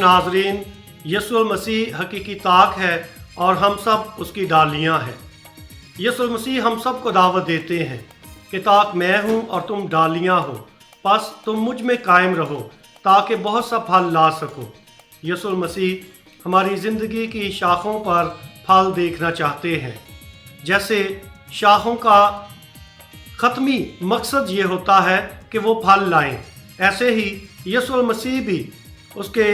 ناظرین، یسوع المسیح حقیقی طاق ہے اور ہم سب اس کی ڈالیاں ہیں۔ یسوع المسیح ہم سب کو دعوت دیتے ہیں کہ طاق میں ہوں اور تم ڈالیاں ہو، پس تم مجھ میں قائم رہو تاکہ بہت سا پھل لا سکو۔ یسوع المسیح ہماری زندگی کی شاخوں پر پھل دیکھنا چاہتے ہیں۔ جیسے شاخوں کا ختمی مقصد یہ ہوتا ہے کہ وہ پھل لائیں، ایسے ہی یسوع المسیح بھی اس کے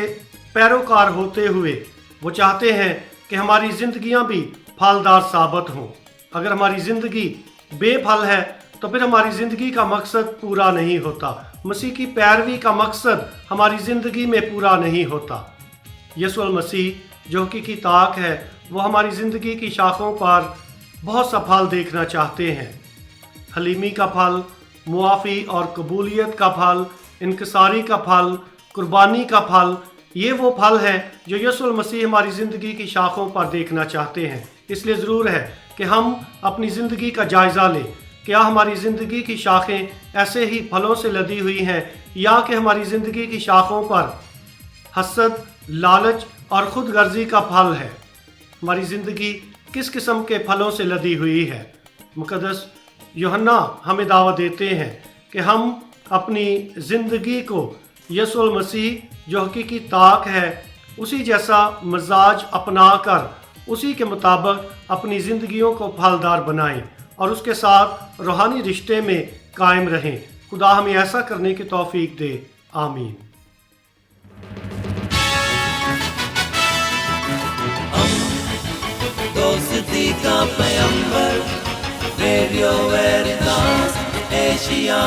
پیروکار ہوتے ہوئے وہ چاہتے ہیں کہ ہماری زندگیاں بھی پھلدار ثابت ہوں۔ اگر ہماری زندگی بے پھل ہے تو پھر ہماری زندگی کا مقصد پورا نہیں ہوتا، مسیح کی پیروی کا مقصد ہماری زندگی میں پورا نہیں ہوتا۔ یسوع المسیح جو حقیقی طاق ہے وہ ہماری زندگی کی شاخوں پر بہت سا پھل دیکھنا چاہتے ہیں۔ حلیمی کا پھل، معافی اور قبولیت کا پھل، انکساری کا پھل، قربانی کا پھل، یہ وہ پھل ہیں جو یسوع المسیح ہماری زندگی کی شاخوں پر دیکھنا چاہتے ہیں۔ اس لیے ضرور ہے کہ ہم اپنی زندگی کا جائزہ لیں، کیا ہماری زندگی کی شاخیں ایسے ہی پھلوں سے لدی ہوئی ہیں یا کہ ہماری زندگی کی شاخوں پر حسد، لالچ اور خود غرضی کا پھل ہے۔ ہماری زندگی کس قسم کے پھلوں سے لدی ہوئی ہے؟ مقدس یوحنا ہمیں دعوت دیتے ہیں کہ ہم اپنی زندگی کو یسوع المسیح جو حقیقی طاق ہے اسی جیسا مزاج اپنا کر اسی کے مطابق اپنی زندگیوں کو پھلدار بنائیں اور اس کے ساتھ روحانی رشتے میں قائم رہیں۔ خدا ہمیں ایسا کرنے کی توفیق دے، آمین۔ دوستی کا پیمبر، ریڈیو ویریتاس ایشیا۔